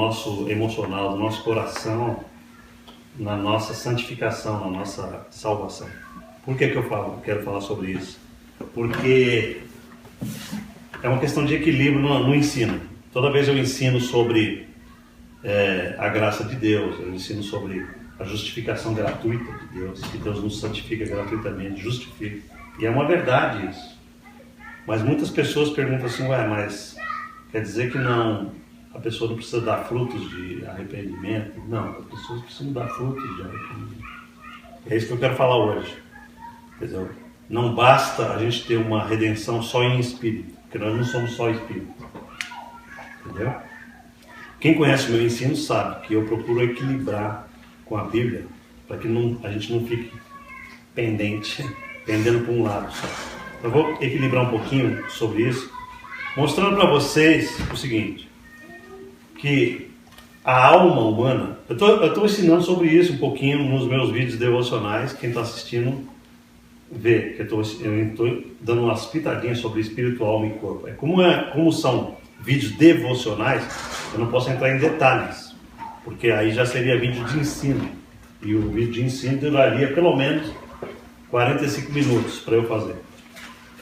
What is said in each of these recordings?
nosso emocional, do nosso coração, na nossa santificação, na nossa salvação. Por que eu quero falar sobre isso? Porque é uma questão de equilíbrio no ensino. Toda vez eu ensino sobre a graça de Deus, eu ensino sobre a justificação gratuita de Deus, que Deus nos santifica gratuitamente, justifica. E é uma verdade isso. Mas muitas pessoas perguntam assim, mas quer dizer que a pessoa não precisa dar frutos de arrependimento? Não, as pessoas precisam dar frutos de arrependimento. É isso que eu quero falar hoje. Quer dizer, não basta a gente ter uma redenção só em espírito, porque nós não somos só espírito. Entendeu? Quem conhece o meu ensino sabe que eu procuro equilibrar com a Bíblia para que a gente não fique pendendo para um lado só. Eu vou equilibrar um pouquinho sobre isso, mostrando para vocês o seguinte, que a alma humana, eu estou ensinando sobre isso um pouquinho nos meus vídeos devocionais, quem está assistindo vê que eu estou dando umas pitadinhas sobre espírito, alma e corpo. Como são vídeos devocionais, eu não posso entrar em detalhes, porque aí já seria vídeo de ensino, e o vídeo de ensino duraria pelo menos 45 minutos para eu fazer,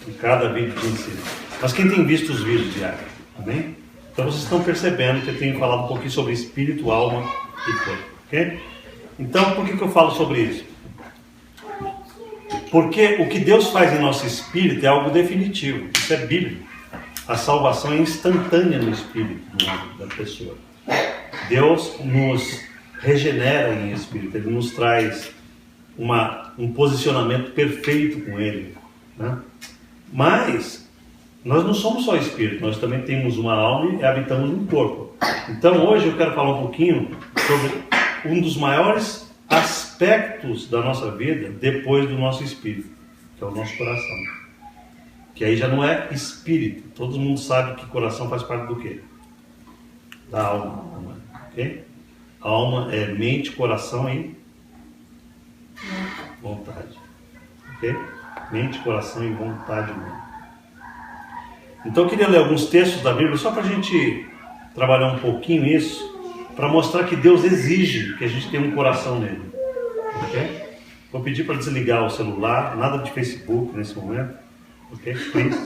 em cada vídeo de ensino. Mas quem tem visto os vídeos diários, amém? Então vocês estão percebendo que eu tenho falado um pouquinho sobre espírito, alma e corpo, ok? Então por que eu falo sobre isso? Porque o que Deus faz em nosso espírito é algo definitivo, isso é bíblico. A salvação é instantânea no espírito da pessoa. Deus nos regenera em espírito, Ele nos traz um posicionamento perfeito com Ele, né? Mas nós não somos só espírito, nós também temos uma alma e habitamos um corpo. Então hoje eu quero falar um pouquinho sobre um dos maiores aspectos da nossa vida depois do nosso espírito, que é o nosso coração. Que aí já não é espírito. Todo mundo sabe que coração faz parte do quê? Da alma. Ok? A alma é mente, coração e vontade. Ok? Mente, coração e vontade humana. Então eu queria ler alguns textos da Bíblia só para a gente trabalhar um pouquinho isso, para mostrar que Deus exige que a gente tenha um coração nele. Ok? Vou pedir para desligar o celular, nada de Facebook nesse momento. Ok? Please.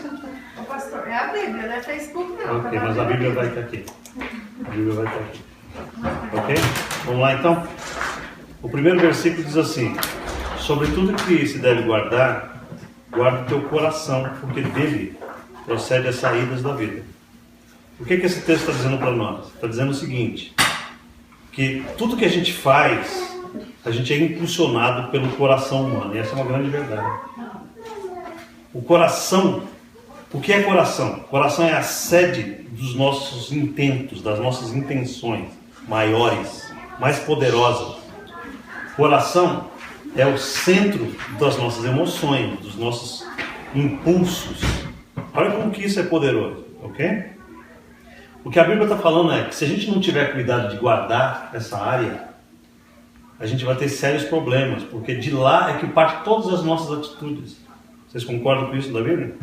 Pastor, é a Bíblia, não é Facebook não. Ok, mas a Bíblia vai estar aqui. A Bíblia vai estar aqui. Ok? Vamos lá então? O primeiro versículo diz assim: sobre tudo que se deve guardar, guarda o teu coração, porque dele procede as saídas da vida. O que esse texto está dizendo para nós? Está dizendo o seguinte, que tudo que a gente faz, a gente é impulsionado pelo coração humano, e essa é uma grande verdade. O coração, o que é coração? Coração é a sede dos nossos intentos, das nossas intenções maiores, mais poderosas. Coração é o centro das nossas emoções, dos nossos impulsos. Olha como que isso é poderoso, ok? O que a Bíblia está falando é que se a gente não tiver cuidado de guardar essa área, a gente vai ter sérios problemas, porque de lá é que parte todas as nossas atitudes. Vocês concordam com isso da Bíblia?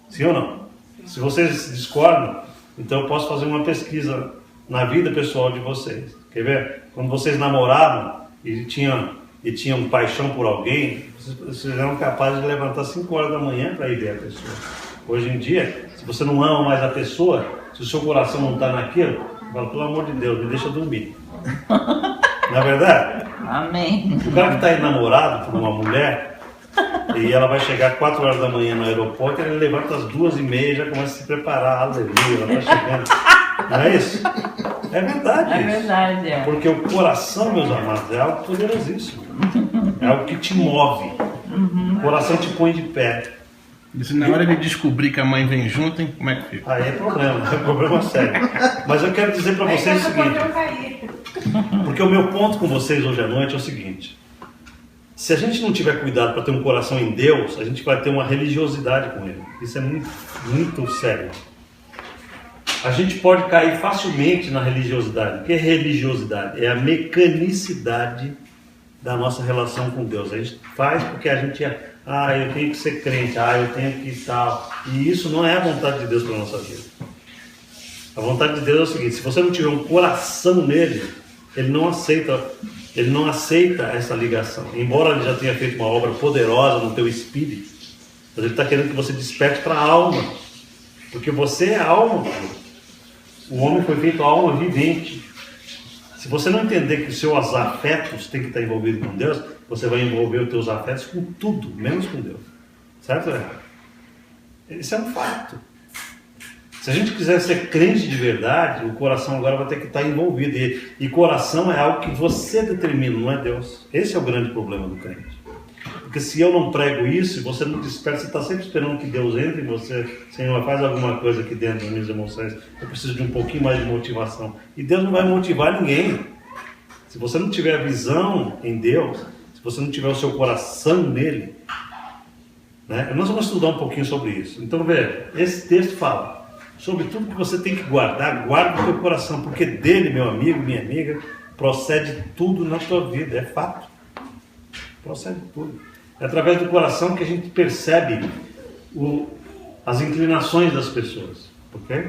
Sim ou não? Se vocês discordam, então eu posso fazer uma pesquisa na vida pessoal de vocês. Quer ver? Quando vocês namoravam e tinham paixão por alguém, vocês eram capazes de levantar 5 horas da manhã para ir ver a pessoa. Hoje em dia, se você não ama mais a pessoa, se o seu coração não está naquilo, fala, pelo amor de Deus, me deixa dormir. Não é verdade? Amém. O cara que está enamorado por uma mulher e ela vai chegar 4 horas da manhã no aeroporto, ele levanta às 2h30 e já começa a se preparar, aleluia, ela está chegando. Não é isso? É verdade isso. É verdade, é. Porque o coração, meus amados, é algo poderosíssimo. É algo que te move. O coração te põe de pé. E se na hora de descobrir que a mãe vem junto, hein, como é que fica? Aí é problema sério. Mas eu quero dizer para vocês o seguinte, porque o meu ponto com vocês hoje à noite é o seguinte: se a gente não tiver cuidado para ter um coração em Deus, a gente vai ter uma religiosidade com Ele. Isso é muito, muito sério. A gente pode cair facilmente na religiosidade. O que é religiosidade? É a mecanicidade da nossa relação com Deus. A gente faz porque a gente eu tenho que ser crente, eu tenho que tal. E isso não é a vontade de Deus para a nossa vida. A vontade de Deus é o seguinte: se você não tiver um coração nele, ele não aceita essa ligação. Embora ele já tenha feito uma obra poderosa no teu espírito, mas ele está querendo que você desperte para a alma, porque você é a alma. O homem foi feito alma vivente. Se você não entender que os seus afetos têm que estar envolvidos com Deus, você vai envolver os teus afetos com tudo, menos com Deus. Certo ou errado? Isso é um fato. Se a gente quiser ser crente de verdade, o coração agora vai ter que estar envolvido. E coração é algo que você determina, não é Deus. Esse é o grande problema do crente. Porque se eu não prego isso, você não desperta, você está sempre esperando que Deus entre em você. Senhor, faz alguma coisa aqui dentro das minhas emoções. Eu preciso de um pouquinho mais de motivação. E Deus não vai motivar ninguém. Se você não tiver visão em Deus, se você não tiver o seu coração nele, né? Nós vamos estudar um pouquinho sobre isso. Então, veja, esse texto fala sobre tudo que você tem que guardar. Guarda o teu coração, porque dele, meu amigo, minha amiga, procede tudo na tua vida. É fato. Procede tudo. É através do coração que a gente percebe as inclinações das pessoas. Ok?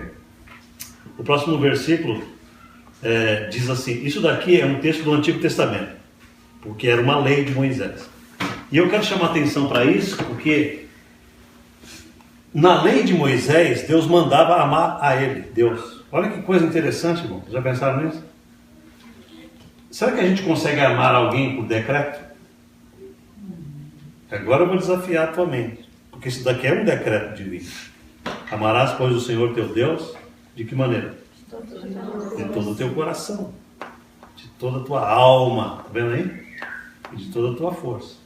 O próximo versículo diz assim: isso daqui é um texto do Antigo Testamento, porque era uma lei de Moisés. E eu quero chamar a atenção para isso, porque na lei de Moisés, Deus mandava amar a ele, Deus. Olha que coisa interessante, irmão. Já pensaram nisso? Será que a gente consegue amar alguém por decreto? Agora eu vou desafiar a tua mente, porque isso daqui é um decreto divino. Amarás, pois, o Senhor teu Deus, de que maneira? De todo o teu coração, de toda a tua alma, tá vendo aí? E de toda a tua força.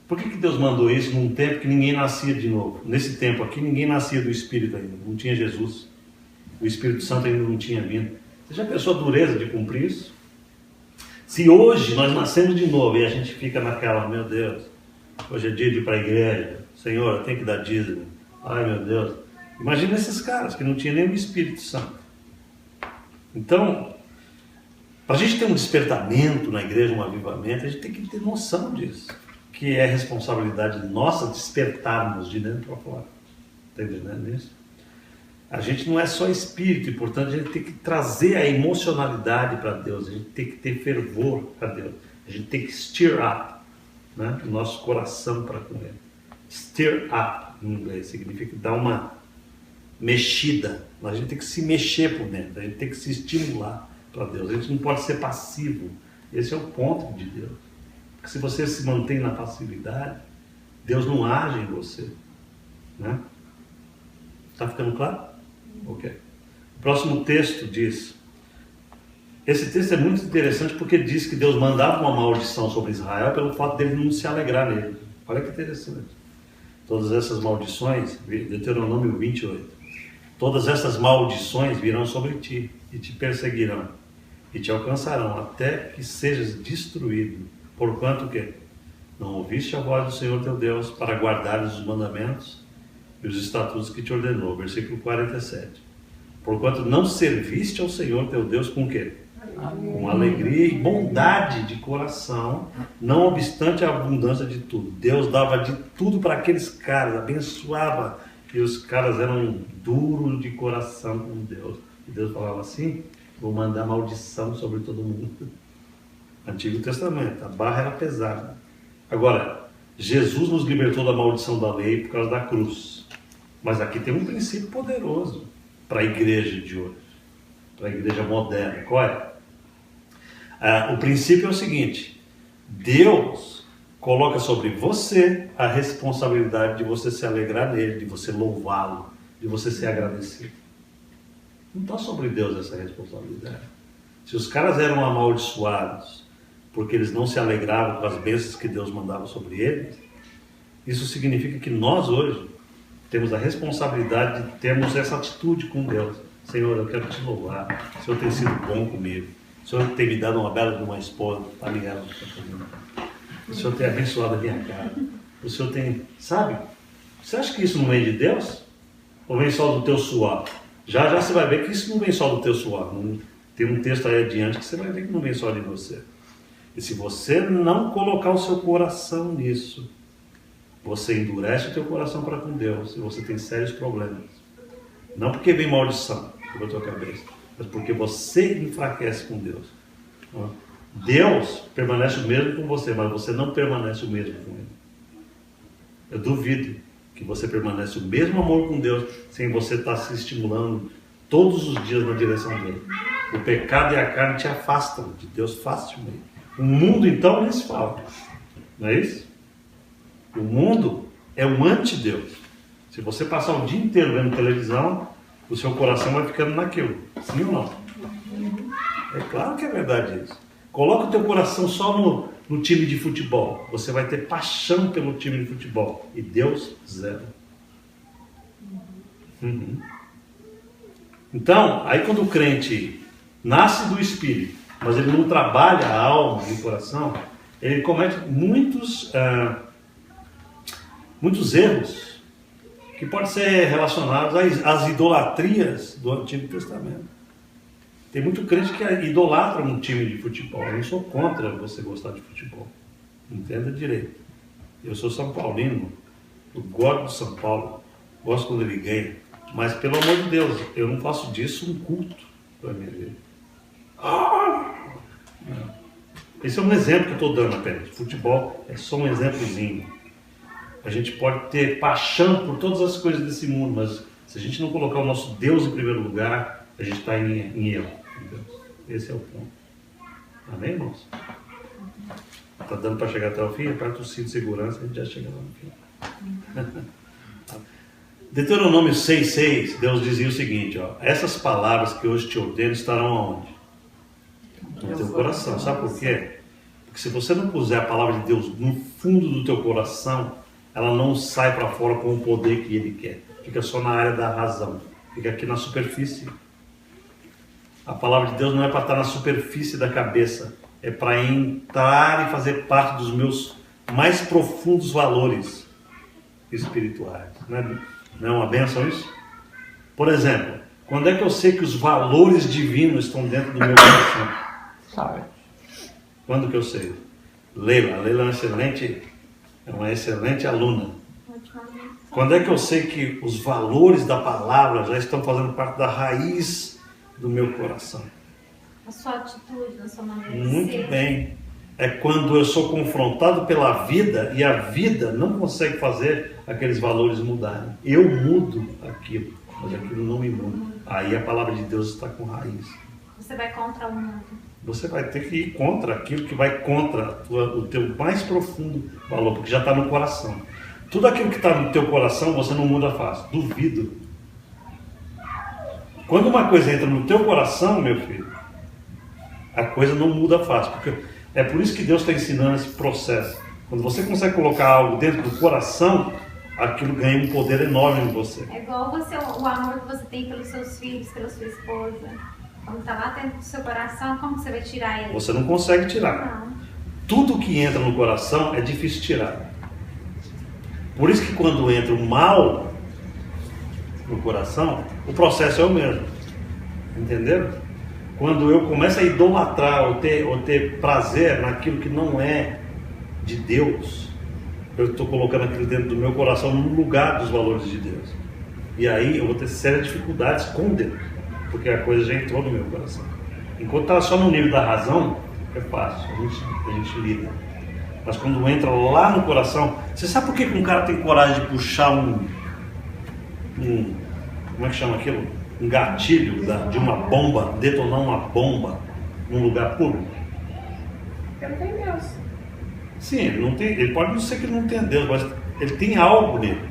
Por que Deus mandou isso num tempo que ninguém nascia de novo? Nesse tempo aqui ninguém nascia do Espírito ainda, não tinha Jesus. O Espírito Santo ainda não tinha vindo. Você já pensou a dureza de cumprir isso? Se hoje nós nascemos de novo e a gente fica naquela, meu Deus, hoje é dia de ir para a igreja, Senhor, eu tenho que dar dízimo, ai meu Deus. Imagina esses caras que não tinham nem o Espírito Santo. Então, para a gente ter um despertamento na igreja, um avivamento, a gente tem que ter noção disso, que é responsabilidade nossa despertarmos de dentro para fora. Está entendendo isso? A gente não é só espírito, e portanto a gente tem que trazer a emocionalidade para Deus, a gente tem que ter fervor para Deus, a gente tem que stir up, né, o nosso coração para com Ele. Stir up em inglês significa dar uma mexida, a gente tem que se mexer por dentro, a gente tem que se estimular para Deus, a gente não pode ser passivo. Esse é o ponto de Deus. Porque se você se mantém na passividade, Deus não age em você, né? Está ficando claro? Ok. O próximo texto diz, esse texto é muito interessante porque diz que Deus mandava uma maldição sobre Israel pelo fato dele não se alegrar nele. Olha que interessante. Todas essas maldições, Deuteronômio 28, todas essas maldições virão sobre ti e te perseguirão e te alcançarão até que sejas destruído. Porquanto que não ouviste a voz do Senhor teu Deus para guardares os mandamentos e os estatutos que te ordenou. Versículo 47. Porquanto não serviste ao Senhor teu Deus com o quê? Com alegria e bondade de coração, não obstante a abundância de tudo. Deus dava de tudo para aqueles caras, abençoava, e os caras eram duros de coração com Deus. E Deus falava assim: vou mandar maldição sobre todo mundo. Antigo Testamento, a barra era pesada. Agora, Jesus nos libertou da maldição da lei por causa da cruz. Mas aqui tem um princípio poderoso para a igreja de hoje, para a igreja moderna. Qual é? O princípio é o seguinte: Deus coloca sobre você a responsabilidade de você se alegrar nele, de você louvá-lo, de você ser agradecido. Não está sobre Deus essa responsabilidade. Se os caras eram amaldiçoados porque eles não se alegravam com as bênçãos que Deus mandava sobre eles, isso significa que nós hoje temos a responsabilidade de termos essa atitude com Deus. Senhor, eu quero te louvar, o Senhor tem sido bom comigo, o Senhor tem me dado uma bela de uma esposa, ali ela, o Senhor tem abençoado a minha casa, o Senhor tem, sabe? Você acha que isso não vem de Deus? Ou vem só do teu suor? Já você vai ver que isso não vem só do teu suor. Tem um texto aí adiante que você vai ver que não vem só de você. E se você não colocar o seu coração nisso, você endurece o teu coração para com Deus e você tem sérios problemas. Não porque vem maldição, sobre a tua cabeça, mas porque você enfraquece com Deus. Deus permanece o mesmo com você, mas você não permanece o mesmo com Ele. Eu duvido que você permanece o mesmo amor com Deus sem você estar se estimulando todos os dias na direção dele. O pecado e a carne te afastam de Deus facilmente. O mundo, então, nem se fala. Não é isso? O mundo é um anti-Deus. Se você passar o dia inteiro vendo televisão, o seu coração vai ficando naquilo. Sim ou não? É claro que é verdade isso. Coloca o teu coração só no time de futebol. Você vai ter paixão pelo time de futebol. E Deus, zero. Então, aí quando o crente nasce do Espírito, mas ele não trabalha a alma e o coração, ele comete muitos erros que podem ser relacionados às idolatrias do Antigo Testamento. Tem muito crente que idolatra um time de futebol. Eu não sou contra você gostar de futebol. Entenda direito. Eu sou São Paulino. Eu gosto do São Paulo. Gosto quando ele ganha. Mas, pelo amor de Deus, eu não faço disso um culto para a minha vida. Esse é um exemplo que eu estou dando apenas. Futebol é só um exemplozinho. A gente pode ter paixão por todas as coisas desse mundo, mas se a gente não colocar o nosso Deus em primeiro lugar, a gente está em erro. Esse é o ponto. Amém, irmãos? Está dando para chegar até o fim? Aperta o cinto de segurança e a gente já chega lá no fim. Deuteronômio 6,6, Deus dizia o seguinte, ó, essas palavras que hoje te ordeno estarão aonde? No teu coração. Sabe por quê? Porque se você não puser a palavra de Deus no fundo do teu coração, ela não sai para fora com o poder que Ele quer. Fica só na área da razão. Fica aqui na superfície. A palavra de Deus não é para estar na superfície da cabeça. É para entrar e fazer parte dos meus mais profundos valores espirituais. Não é uma bênção isso? Por exemplo, quando é que eu sei que os valores divinos estão dentro do meu coração? Sabe. Quando que eu sei? Leila é uma excelente aluna. Quando é que eu sei que os valores da palavra já estão fazendo parte da raiz do meu coração? A sua atitude, a sua maneira de Muito ser. bem. É quando eu sou confrontado pela vida e a vida não consegue fazer aqueles valores mudarem. Eu mudo aquilo, mas aquilo não me muda. Aí a palavra de Deus está com raiz. Você vai contra o mundo. Você vai ter que ir contra aquilo que vai contra o teu mais profundo valor, porque já está no coração. Tudo aquilo que está no teu coração, você não muda fácil. Duvido. Quando uma coisa entra no teu coração, meu filho, a coisa não muda fácil. Porque é por isso que Deus está ensinando esse processo. Quando você consegue colocar algo dentro do coração, aquilo ganha um poder enorme em você. É igual você, o amor que você tem pelos seus filhos, pela sua esposa. Quando está lá dentro do seu coração, como que você vai tirar ele? Você não consegue tirar. Não. Tudo que entra no coração é difícil tirar. Por isso que quando entra o mal no coração, o processo é o mesmo. Entenderam? Quando eu começo a idolatrar ou ter prazer naquilo que não é de Deus, eu estou colocando aquilo dentro do meu coração no lugar dos valores de Deus. E aí eu vou ter sérias dificuldades com Deus, porque a coisa já entrou no meu coração. Enquanto está só no nível da razão, é fácil, a gente lida. Mas quando entra lá no coração, você sabe por que um cara tem coragem de puxar como é que chama aquilo? Um gatilho de uma bomba, detonar uma bomba num lugar público? Porque não tem Deus. Sim, ele pode não ser que ele não tenha Deus, mas ele tem algo nele.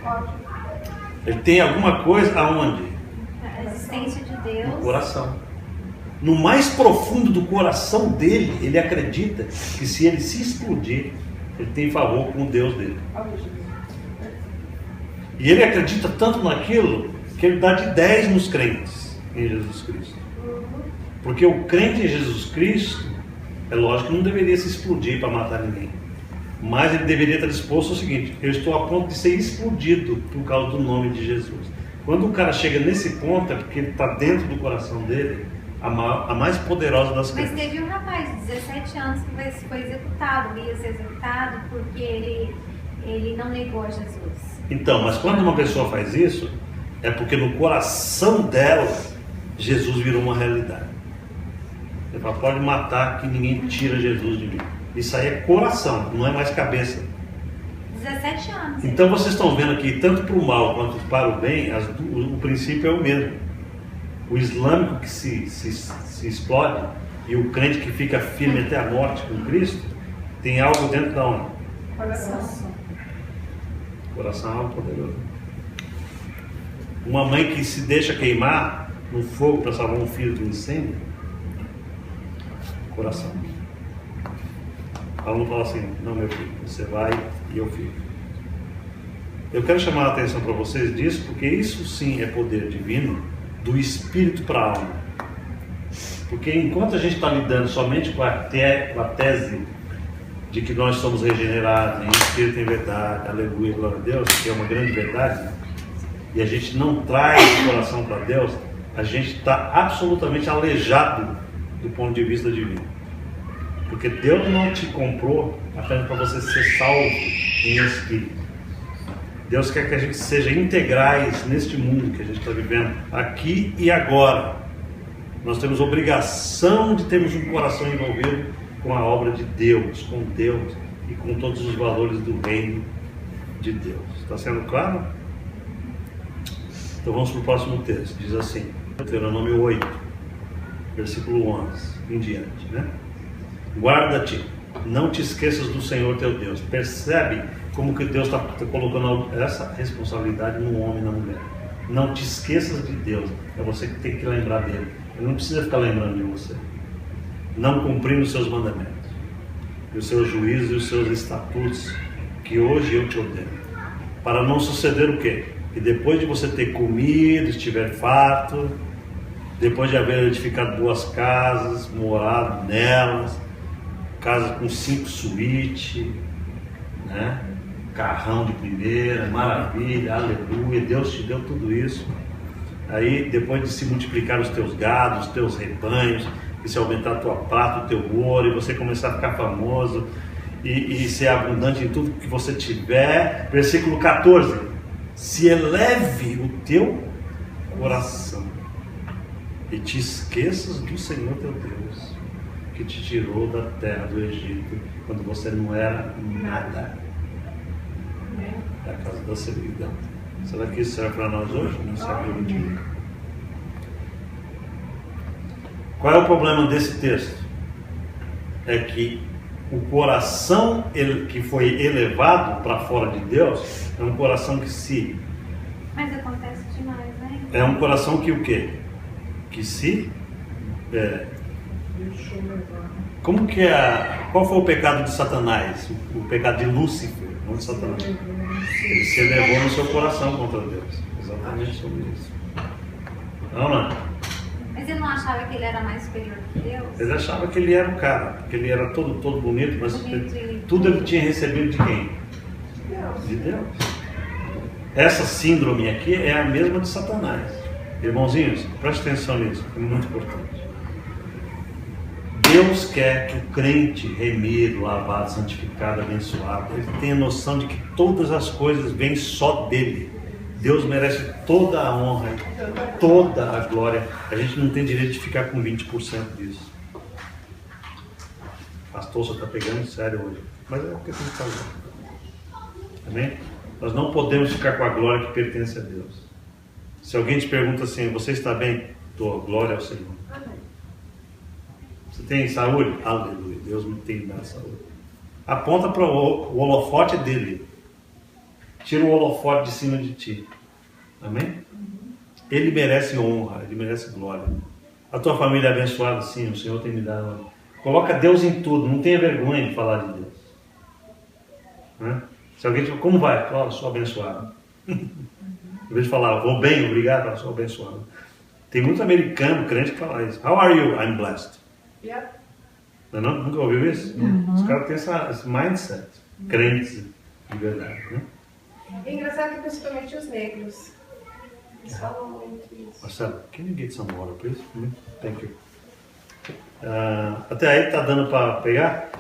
Pode. Ele tem alguma coisa aonde? A existência de No Deus. coração. No mais profundo do coração dele, ele acredita que se ele se explodir, ele tem favor com o Deus dele. E ele acredita tanto naquilo que ele dá de 10 nos crentes em Jesus Cristo. Porque o crente em Jesus Cristo, é lógico que não deveria se explodir para matar ninguém. Mas ele deveria estar disposto ao seguinte: eu estou a ponto de ser explodido por causa do nome de Jesus. Quando o cara chega nesse ponto, é porque ele está dentro do coração dele a mais poderosa das Mas crenças. teve um rapaz de 17 anos que foi executado, ia ser executado porque ele não negou a Jesus. Então, mas quando uma pessoa faz isso, É porque no coração delas, Jesus virou uma realidade. Você fala, pode matar que ninguém tira Jesus de mim. Isso aí é coração, não é mais cabeça. 17 anos. Então vocês estão vendo aqui, tanto para o mal quanto para o bem, o princípio é o mesmo. O islâmico que se explode e o crente que fica firme até a morte com Cristo, tem algo dentro da onde? Coração. Coração é algo poderoso. Uma mãe que se deixa queimar no fogo para salvar um filho do incêndio, coração. O aluno fala assim, não meu filho, você vai e eu fico. Eu quero chamar a atenção para vocês disso, porque isso sim é poder divino, do espírito para a alma. Porque enquanto a gente está lidando somente com a tese de que nós somos regenerados em espírito e em verdade, aleluia, glória a Deus, que é uma grande verdade, e a gente não traz o coração para Deus, a gente está absolutamente aleijado do ponto de vista divino. Porque Deus não te comprou apenas para você ser salvo em espírito. Deus quer que a gente seja integrais neste mundo que a gente está vivendo, aqui e agora. Nós temos obrigação de termos um coração envolvido com a obra de Deus, com Deus e com todos os valores do reino de Deus. Está sendo claro? Então vamos para o próximo texto. Diz assim, Deuteronômio 8, versículo 11 em diante, né? Guarda-te, não te esqueças do Senhor teu Deus. Percebe como que Deus está colocando essa responsabilidade no homem e na mulher. Não te esqueças de Deus. É você que tem que lembrar dele. Ele não precisa ficar lembrando de você. Não cumprindo os seus mandamentos, e os seus juízos e os seus estatutos, que hoje eu te ordeno. Para não suceder o quê? Que depois de você ter comido, estiver farto, depois de haver edificado boas casas, morado nelas, casa com 5 suítes, né? Carrão de primeira, maravilha, aleluia, Deus te deu tudo isso. Aí depois de se multiplicar os teus gados, os teus rebanhos, e se aumentar a tua prata, o teu ouro, e você começar a ficar famoso, e ser abundante em tudo que você tiver, versículo 14, se eleve o teu coração, e te esqueças do Senhor teu Deus, que te tirou da terra do Egito, quando você não era nada, da casa da servidão. Será que isso serve para nós hoje, no século XXI? Qual é o problema desse texto? É que o coração que foi elevado para fora de Deus é um coração que se... Mas acontece demais, né? É um coração que o quê? Que se... Como que é... Qual foi o pecado de Satanás? O pecado de Lúcifer, não de Satanás. Ele se elevou no seu coração contra Deus. Exatamente sobre isso. Não. Mas ele não achava que ele era mais superior que Deus? Ele achava que ele era o cara, porque ele era todo bonito, mas Bonito. tudo ele tinha recebido de quem? De Deus. Essa síndrome aqui é a mesma de Satanás. Irmãozinhos, preste atenção nisso, é muito importante. Deus quer que o crente remido, lavado, santificado, abençoado, ele tenha noção de que todas as coisas vêm só dele. Deus merece toda a honra, toda a glória. A gente não tem direito de ficar com 20% disso. Pastor, você está pegando sério hoje. Mas é o que tem que fazer. Amém? Nós não podemos ficar com a glória que pertence a Deus. Se alguém te pergunta assim, você está bem? Estou, glória ao Senhor. Você tem saúde? Aleluia, Deus me tem dado saúde. Aponta para o holofote dele. Tira o holofote de cima de ti. Amém? Ele merece honra, ele merece glória. A tua família é abençoada, sim, o Senhor tem me dado. Coloca Deus em tudo, não tenha vergonha de falar de Deus. Né? Se alguém te fala, como vai? Fala, sou abençoado. Em vez de falar, vou bem, obrigado, fala, sou abençoado. Tem muito americano, crente, que fala isso. How are you? I'm blessed. Yep. Não? Nunca ouviu isso? Os caras têm esse mindset. Crentes de verdade, né? É engraçado que principalmente os negros. Eles falam muito isso. Marcelo, can you get some water, please? Thank you. Até aí tá dando para pegar?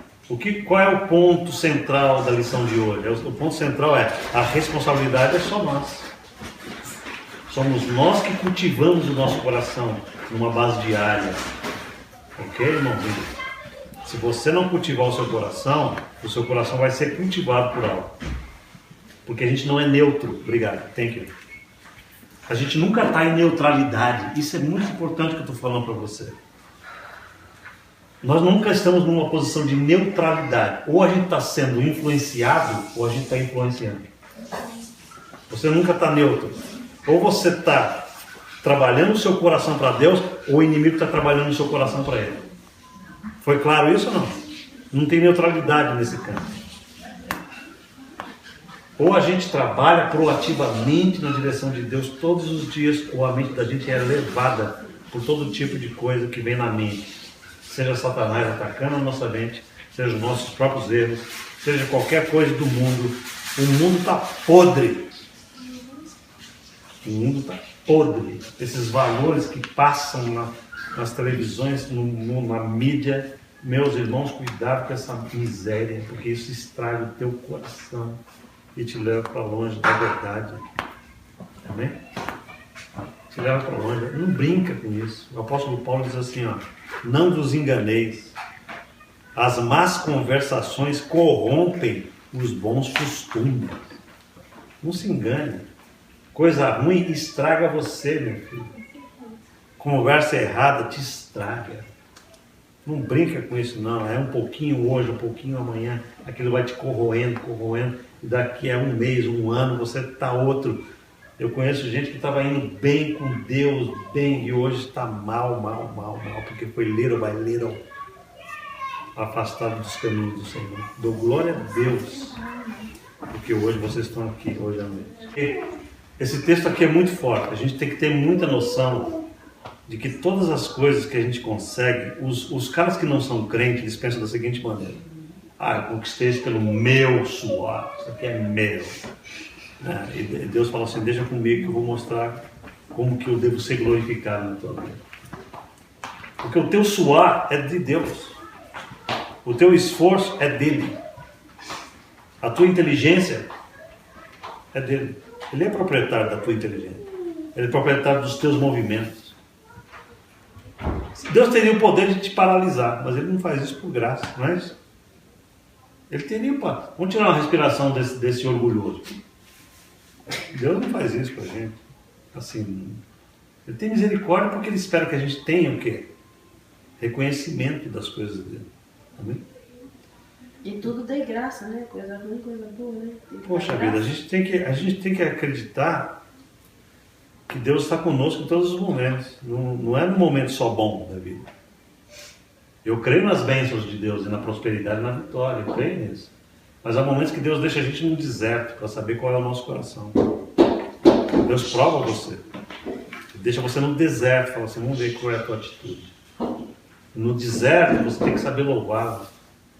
Qual é o ponto central da lição de hoje? O ponto central é, a responsabilidade é só nossa. Somos nós que cultivamos o nosso coração numa base diária. Ok, irmãozinho? Se você não cultivar o seu coração vai ser cultivado por algo. Porque a gente não é neutro. Obrigado. Thank you. A gente nunca está em neutralidade. Isso é muito importante que eu estou falando para você. Nós nunca estamos numa posição de neutralidade. Ou a gente está sendo influenciado, ou a gente está influenciando. Você nunca está neutro. Ou você está trabalhando o seu coração para Deus, ou o inimigo está trabalhando o seu coração para Ele. Foi claro isso ou não? Não tem neutralidade nesse campo. Ou a gente trabalha proativamente na direção de Deus todos os dias, ou a mente da gente é levada por todo tipo de coisa que vem na mente. Seja Satanás atacando a nossa mente, seja os nossos próprios erros, seja qualquer coisa do mundo. O mundo está podre. O mundo está podre. Esses valores que passam nas televisões, na mídia, meus irmãos, cuidado com essa miséria, porque isso estraga o teu coração e te leva para longe da verdade. Amém? Te leva para longe. Não brinca com isso. O apóstolo Paulo diz assim, ó, não vos enganeis. As más conversações corrompem os bons costumes. Não se engane. Coisa ruim estraga você, meu filho. Conversa errada te estraga. Não brinca com isso, não. É um pouquinho hoje, um pouquinho amanhã. Aquilo vai te corroendo, corroendo. E daqui a um mês, um ano, você está outro. Eu conheço gente que estava indo bem com Deus, bem, e hoje está mal, porque foi little afastado dos caminhos do Senhor. Dou glória a Deus, porque hoje vocês estão aqui, hoje à noite. Esse texto aqui é muito forte. A gente tem que ter muita noção de que todas as coisas que a gente consegue, os caras que não são crentes, eles pensam da seguinte maneira: eu conquistei isso pelo meu suor, isso aqui é meu. E Deus fala assim, deixa comigo que eu vou mostrar como que eu devo ser glorificado na tua vida. Porque o teu suor é de Deus. O teu esforço é dele. A tua inteligência é dele. Ele é proprietário da tua inteligência. Ele é proprietário dos teus movimentos. Deus teria o poder de te paralisar, mas Ele não faz isso por graça, não é isso? Ele teria, vamos tirar uma respiração desse orgulhoso. Deus não faz isso com a gente. Assim, Ele tem misericórdia porque Ele espera que a gente tenha o quê? Reconhecimento das coisas dele. Amém? E tudo de graça, né? Coisa ruim, coisa boa, né? Poxa vida, a gente tem que acreditar que Deus está conosco em todos os momentos. Não é no momento só bom da vida. Eu creio nas bênçãos de Deus e na prosperidade e na vitória. Eu creio nisso. Mas há momentos que Deus deixa a gente no deserto para saber qual é o nosso coração. Deus prova você. Deixa você no deserto. Fala assim, vamos ver qual é a tua atitude. No deserto você tem que saber louvá-lo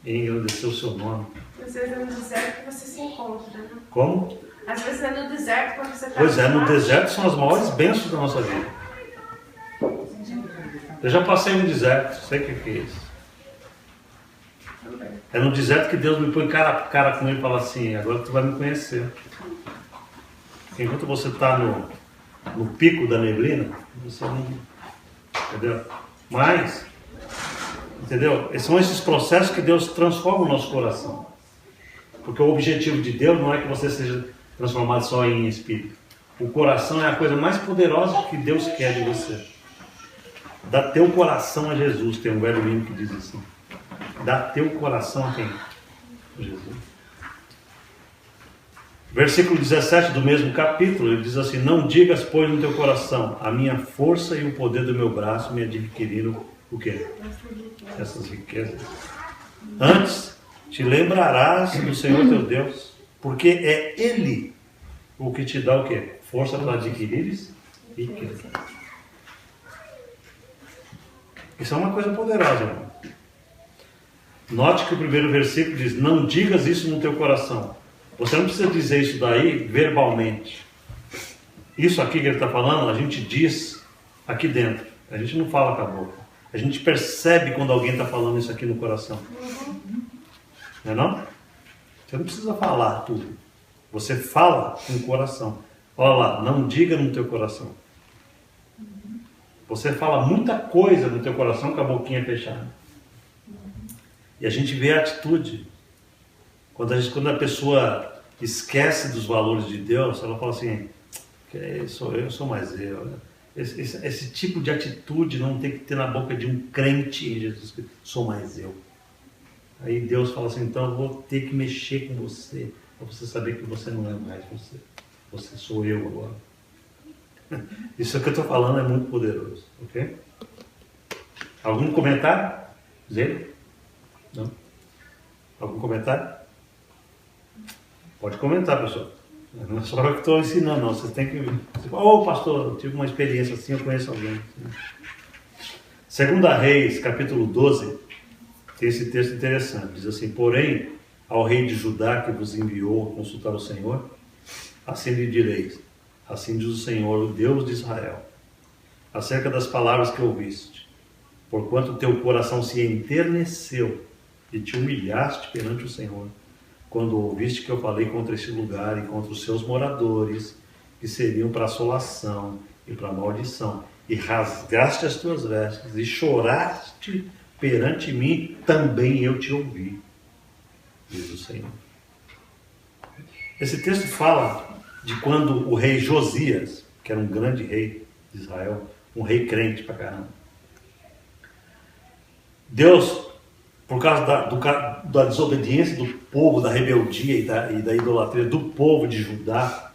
e engrandecer o seu nome. Às vezes é no deserto que você se encontra, né? Como? Às vezes é no deserto quando você está... Pois é, no deserto são as maiores bênçãos da nossa vida. Eu já passei no deserto, sei o que é isso. É no deserto que Deus me põe cara a cara com Ele e fala assim, agora tu vai me conhecer. Enquanto você está no pico da neblina, você não... Entendeu? Mas, entendeu? São esses processos que Deus transforma o nosso coração. Porque o objetivo de Deus não é que você seja transformado só em espírito. O coração é a coisa mais poderosa que Deus quer de você. Dá teu coração a Jesus. Tem um velho hino que diz assim. Dá teu coração a quem? A Jesus. Versículo 17 do mesmo capítulo, ele diz assim, não digas, pois, no teu coração, a minha força e o poder do meu braço me adquiriram o quê? Essas riquezas. Antes, te lembrarás do Senhor teu Deus, porque é Ele o que te dá o quê? Força para adquirires riqueza. Isso é uma coisa poderosa, irmão. Note que o primeiro versículo diz, não digas isso no teu coração. Você não precisa dizer isso daí verbalmente. Isso aqui que ele está falando, a gente diz aqui dentro. A gente não fala com a boca. A gente percebe quando alguém está falando isso aqui no coração. Não é não? Você não precisa falar tudo. Você fala com o coração. Olha lá, não diga no teu coração. Você fala muita coisa no teu coração com a boquinha fechada. E a gente vê a atitude. Quando a pessoa esquece dos valores de Deus, ela fala assim, eu sou mais eu. Esse tipo de atitude não tem que ter na boca de um crente em Jesus Cristo. Sou mais eu. Aí Deus fala assim, então eu vou ter que mexer com você, para você saber que você não é mais você. Você sou eu agora. Isso que eu estou falando é muito poderoso, ok? Algum comentário? Zé? Não? Algum comentário? Pode comentar, pessoal. Não é só eu que estou ensinando, não. Você tem que... pastor, eu tive uma experiência assim, eu conheço alguém. 2 Reis, capítulo 12, tem esse texto interessante. Diz assim, porém, ao rei de Judá que vos enviou a consultar o Senhor, assim lhe direis, assim diz o Senhor, o Deus de Israel, acerca das palavras que ouviste, porquanto teu coração se enterneceu e te humilhaste perante o Senhor, quando ouviste que eu falei contra este lugar e contra os seus moradores, que seriam para assolação e para maldição, e rasgaste as tuas vestes e choraste perante mim, também eu te ouvi, diz o Senhor. Esse texto fala de quando o rei Josias, que era um grande rei de Israel, um rei crente pra caramba, Deus, por causa da desobediência do povo, da rebeldia e da idolatria do povo de Judá,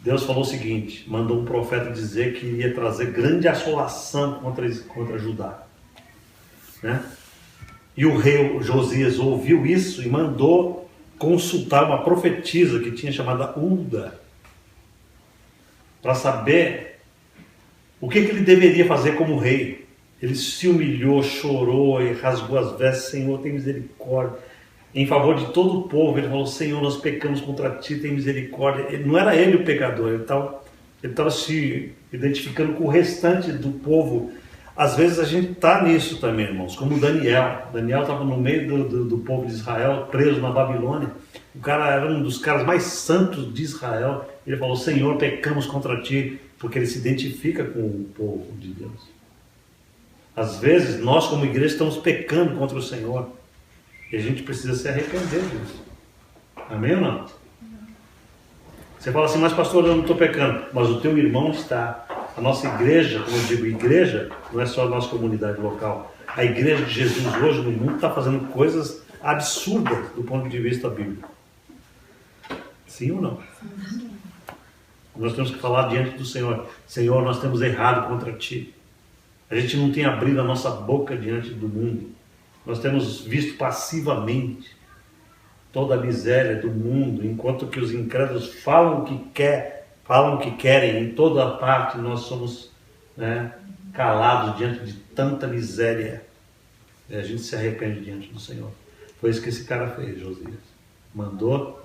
Deus falou o seguinte, mandou um profeta dizer que ia trazer grande assolação contra Judá. Né? E o rei Josias ouviu isso e mandou consultar uma profetisa que tinha chamada Hulda, para saber o que ele deveria fazer como rei. Ele se humilhou, chorou e rasgou as vestes. Senhor, tem misericórdia. Em favor de todo o povo, ele falou, Senhor, nós pecamos contra ti, tem misericórdia. Não era ele o pecador, ele estava se identificando com o restante do povo. Às vezes a gente está nisso também, irmãos, como Daniel. Daniel estava no meio do povo de Israel, preso na Babilônia. O cara era um dos caras mais santos de Israel. Ele falou, Senhor, pecamos contra ti, porque ele se identifica com o povo de Deus. Às vezes, nós como igreja estamos pecando contra o Senhor. E a gente precisa se arrepender disso. Amém ou não? Você fala assim, mas pastor, eu não estou pecando. Mas o teu irmão está. A nossa igreja, como eu digo, igreja, não é só a nossa comunidade local. A igreja de Jesus hoje no mundo está fazendo coisas absurdas do ponto de vista bíblico. Sim ou não? Nós temos que falar diante do Senhor. Senhor, nós temos errado contra ti. A gente não tem abrido a nossa boca diante do mundo. Nós temos visto passivamente toda a miséria do mundo, enquanto que os incrédulos falam o que querem em toda a parte, nós somos calados diante de tanta miséria. E a gente se arrepende diante do Senhor. Foi isso que esse cara fez, Josias. Mandou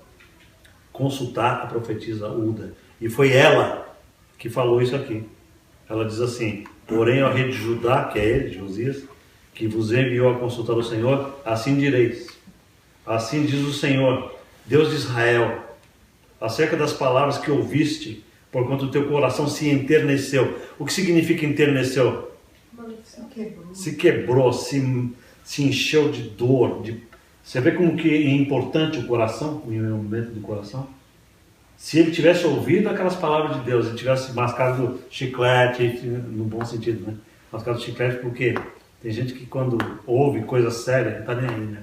consultar a profetisa Hulda. E foi ela que falou isso aqui. Ela diz assim, porém ao rei de Judá, que é ele, Josias, que vos enviou a consultar o Senhor, assim direis. Assim diz o Senhor, Deus de Israel, acerca das palavras que ouviste, porquanto o teu coração se enterneceu. O que significa enterneceu? Se quebrou, se encheu de dor. Você vê como que é importante o coração, o movimento do coração? Se ele tivesse ouvido aquelas palavras de Deus, ele tivesse mascado chiclete, no bom sentido, né? Mascado chiclete porque tem gente que quando ouve coisa séria, não está nem aí, né?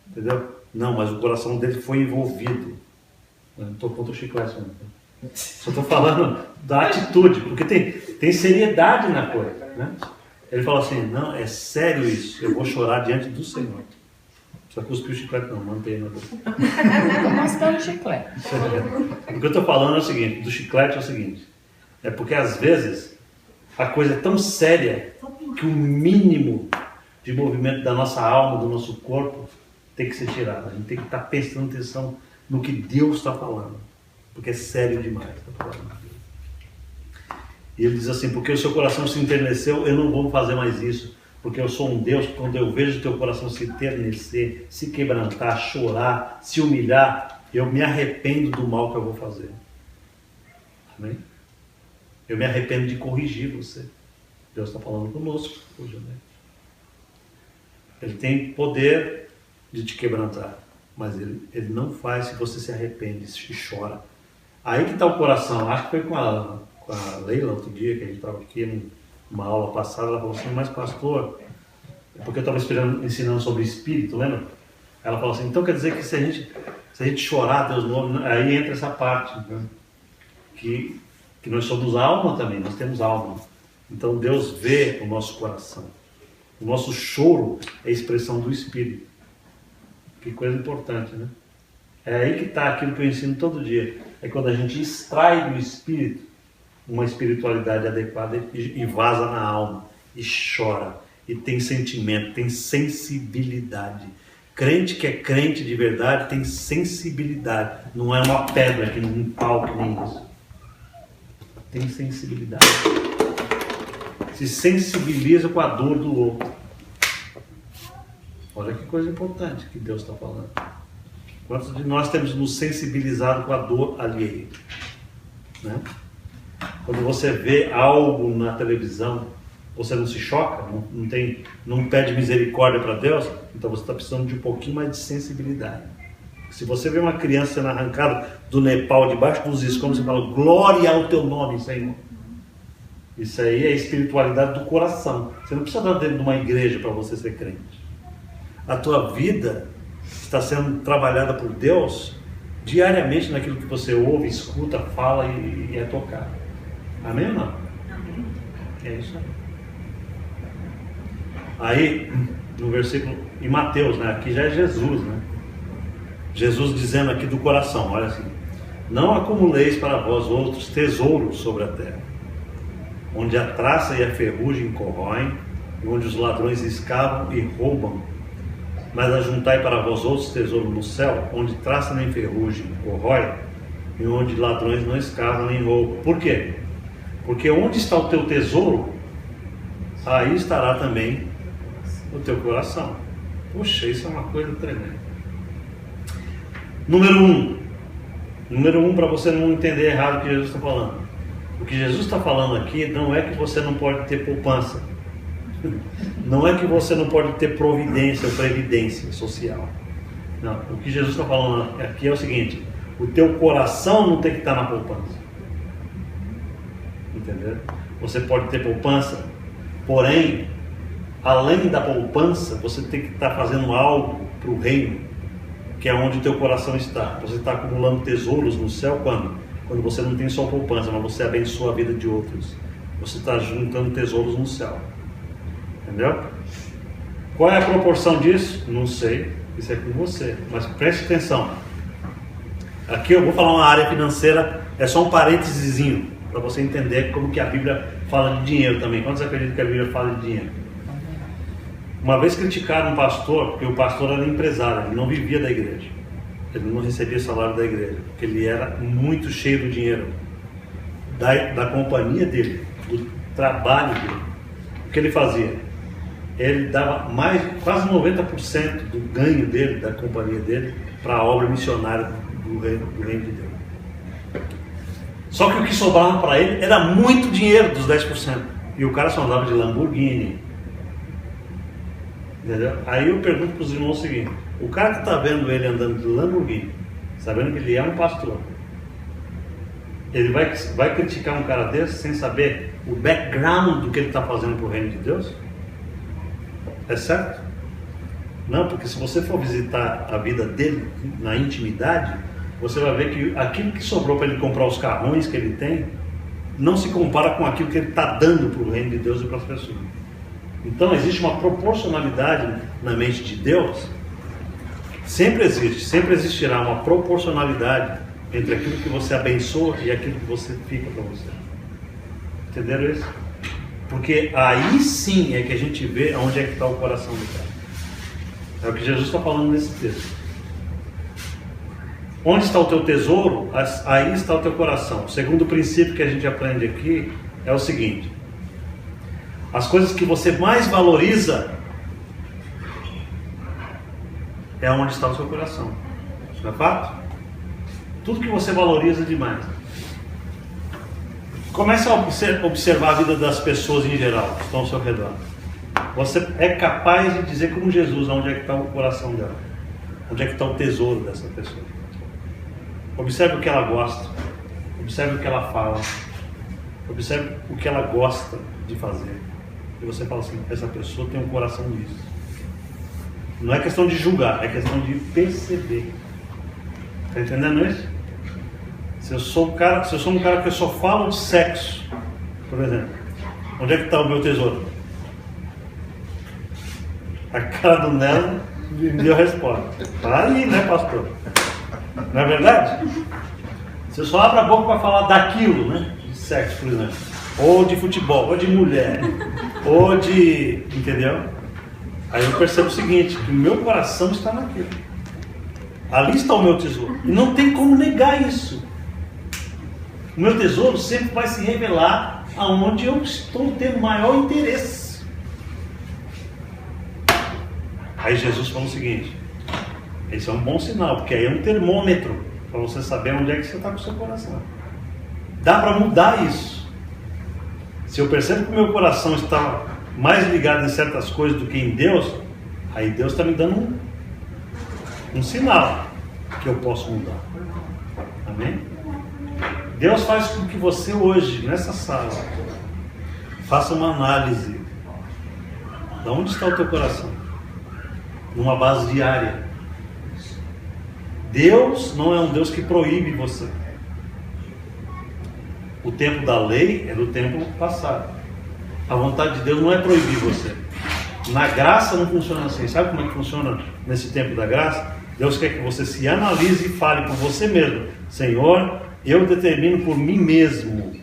Entendeu? Não, mas o coração dele foi envolvido. Eu não estou contra o chiclete, não. Só estou falando da atitude, porque tem seriedade na coisa, né? Ele fala assim, não, é sério isso, eu vou chorar diante do Senhor. Só cuspir o chiclete não, mantém na boca. Mascando chiclete. O que eu estou falando é o seguinte, do chiclete é o seguinte, é porque às vezes a coisa é tão séria que o mínimo de movimento da nossa alma, do nosso corpo, tem que ser tirado. A gente tem que estar prestando atenção no que Deus está falando, porque é sério demais. E ele diz assim, porque o seu coração se enterneceu, eu não vou fazer mais isso, porque eu sou um Deus que quando eu vejo o teu coração se enternecer, se quebrantar, chorar, se humilhar, eu me arrependo do mal que eu vou fazer. Amém? Eu me arrependo de corrigir você. Deus está falando conosco hoje, né? Ele tem poder de te quebrantar, mas ele não faz se você se arrepende, se chora. Aí que está o coração. Acho que foi com a Leila outro dia, que a gente estava aqui numa aula passada, ela falou assim, mas pastor, porque eu estava ensinando sobre espírito, lembra? Ela falou assim, então quer dizer que se a gente chorar, Deus não ouve, aí entra essa parte, né? que nós somos alma também, nós temos alma. Então Deus vê o nosso coração. O nosso choro é a expressão do Espírito. Que coisa importante, né? É aí que está aquilo que eu ensino todo dia. É quando a gente extrai do Espírito uma espiritualidade adequada e vaza na alma, e chora, e tem sentimento, tem sensibilidade. Crente que é crente de verdade tem sensibilidade. Não é uma pedra, que um pau que nem isso. Tem sensibilidade. Se sensibiliza com a dor do outro. Olha que coisa importante que Deus está falando. Quantos de nós temos nos sensibilizado com a dor alheia? Né? Quando você vê algo na televisão, você não se choca? Não pede misericórdia para Deus? Então você está precisando de um pouquinho mais de sensibilidade. Se você vê uma criança sendo arrancada do Nepal, debaixo dos escombros, você fala, glória ao teu nome, Senhor. Isso aí é a espiritualidade do coração. Você não precisa estar dentro de uma igreja para você ser crente. A tua vida está sendo trabalhada por Deus diariamente naquilo que você ouve, escuta, fala e é tocado. Amém ou não? Amém. É isso aí. Aí, no versículo, em Mateus, né? Aqui já é Jesus, né? Jesus dizendo aqui do coração, olha assim, não acumuleis para vós outros tesouros sobre a terra, onde a traça e a ferrugem corroem, e onde os ladrões escavam e roubam, mas ajuntai para vós outros tesouros no céu, onde traça nem ferrugem corrói, e onde ladrões não escavam nem roubam. Por quê? Porque onde está o teu tesouro, aí estará também o teu coração. Poxa, isso é uma coisa tremenda. Número um, para você não entender errado o que Jesus está falando. O que Jesus está falando aqui não é que você não pode ter poupança. Não é que você não pode ter providência ou previdência social. Não, o que Jesus está falando aqui é o seguinte, o teu coração não tem que estar na poupança. Entendeu? Você pode ter poupança, porém, além da poupança, você tem que estar fazendo algo para o reino, que é onde o teu coração está. Você está acumulando tesouros no céu quando? Quando você não tem só poupança, mas você abençoa a vida de outros. Você está juntando tesouros no céu. Entendeu? Qual é a proporção disso? Não sei. Isso é com você. Mas preste atenção. Aqui eu vou falar uma área financeira, é só um parênteses para você entender como que a Bíblia fala de dinheiro também. Quantos acreditam que a Bíblia fala de dinheiro? Uma vez criticaram um pastor, porque o pastor era empresário, ele não vivia da igreja. Ele não recebia salário da igreja, porque ele era muito cheio do dinheiro da companhia dele, do trabalho dele. O que ele fazia? Ele dava quase 90% do ganho dele, da companhia dele, para a obra missionária do reino de Deus. Só que o que sobrava para ele era muito dinheiro dos 10%. E o cara só andava de Lamborghini. Entendeu? Aí eu pergunto para os irmãos o seguinte, o cara que está vendo ele andando de Lamborghini, sabendo que ele é um pastor, ele vai criticar um cara desse sem saber o background do que ele está fazendo para o reino de Deus? É certo? Não, porque se você for visitar a vida dele na intimidade, você vai ver que aquilo que sobrou para ele comprar os carrões que ele tem, não se compara com aquilo que ele está dando para o reino de Deus e para as pessoas. Então existe uma proporcionalidade na mente de Deus, sempre existirá uma proporcionalidade entre aquilo que você abençoa e aquilo que você fica para você. Entenderam isso? Porque aí sim é que a gente vê onde é que está o coração do cara. É o que Jesus está falando nesse texto. Onde está o teu tesouro, aí está o teu coração. O segundo princípio que a gente aprende aqui é o seguinte: as coisas que você mais valoriza é onde está o seu coração. Isso não é fato? Tudo que você valoriza demais. Comece a observar a vida das pessoas em geral, que estão ao seu redor. Você é capaz de dizer como Jesus, onde é que está o coração dela. Onde é que está o tesouro dessa pessoa. Observe o que ela gosta. Observe o que ela fala. Observe o que ela gosta de fazer. E você fala assim, essa pessoa tem um coração nisso. Não é questão de julgar, é questão de perceber. Está entendendo isso? Se eu sou um cara que eu só falo de sexo, por exemplo, onde é que está o meu tesouro? A cara do Nelo me deu a resposta. Está aí, né, pastor? Não é verdade? Você só abre a boca para falar daquilo, né? De sexo, por exemplo. Ou de futebol, ou de mulher, ou de... Entendeu? Aí eu percebo o seguinte, que o meu coração está naquilo. Ali está o meu tesouro. E não tem como negar isso. O meu tesouro sempre vai se revelar aonde eu estou tendo maior interesse. Aí Jesus falou o seguinte, esse é um bom sinal, porque aí é um termômetro para você saber onde é que você está com o seu coração. Dá para mudar isso. Se eu percebo que o meu coração está mais ligado em certas coisas do que em Deus, aí Deus está me dando um sinal que eu posso mudar. Amém? Deus faz com que você hoje, nessa sala, faça uma análise. De onde está o teu coração? Numa base diária. Deus não é um Deus que proíbe você. O tempo da lei é do tempo passado. A vontade de Deus não é proibir você. Na graça não funciona assim. Sabe como é que funciona nesse tempo da graça? Deus quer que você se analise e fale por você mesmo. Senhor, eu determino por mim mesmo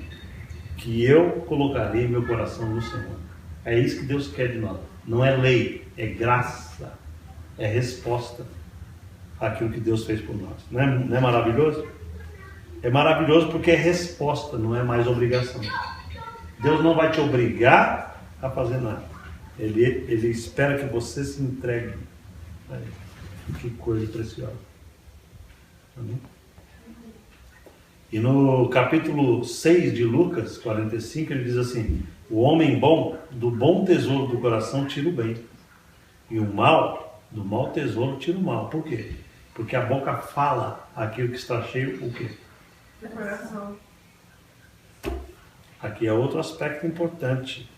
que eu colocarei meu coração no Senhor. É isso que Deus quer de nós. Não é lei, é graça. É resposta àquilo que Deus fez por nós. Não é maravilhoso? É maravilhoso porque é resposta, não é mais obrigação. Deus não vai te obrigar a fazer nada. Ele espera que você se entregue. Que coisa preciosa. Amém? E no capítulo 6 de Lucas 45, ele diz assim: o homem bom, do bom tesouro do coração tira o bem. E o mal, do mau tesouro tira o mal. Por quê? Porque a boca fala aquilo que está cheio, o quê? Do coração. Aqui é outro aspecto importante.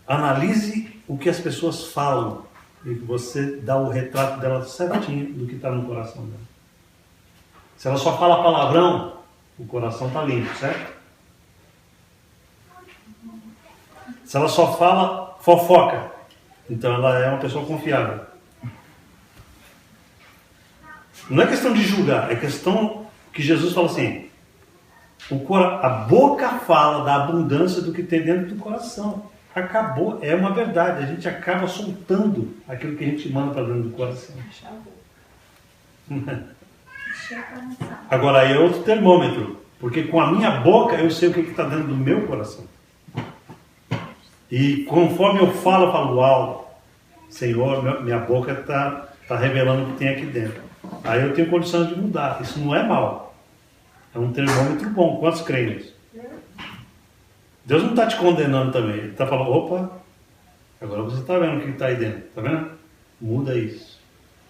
Analise o que as pessoas falam e você dá o retrato dela certinho do que está no coração dela. Se ela só fala palavrão, o coração está limpo, certo? Se ela só fala fofoca, então ela é uma pessoa confiável. Não é questão de julgar, é questão que Jesus fala assim: a boca fala da abundância do que tem dentro do coração. Acabou, é uma verdade. A gente acaba soltando aquilo que a gente manda para dentro do coração. Agora aí é outro termômetro, porque com a minha boca eu sei o que está dentro do meu coração. E conforme eu falo, uau, Senhor, minha boca está revelando o que tem aqui dentro. Aí eu tenho condições de mudar. Isso não é mal. É um termômetro bom. Quantos creem nisso? Deus não está te condenando também. Ele está falando, opa, agora você está vendo o que está aí dentro. Está vendo? Muda isso.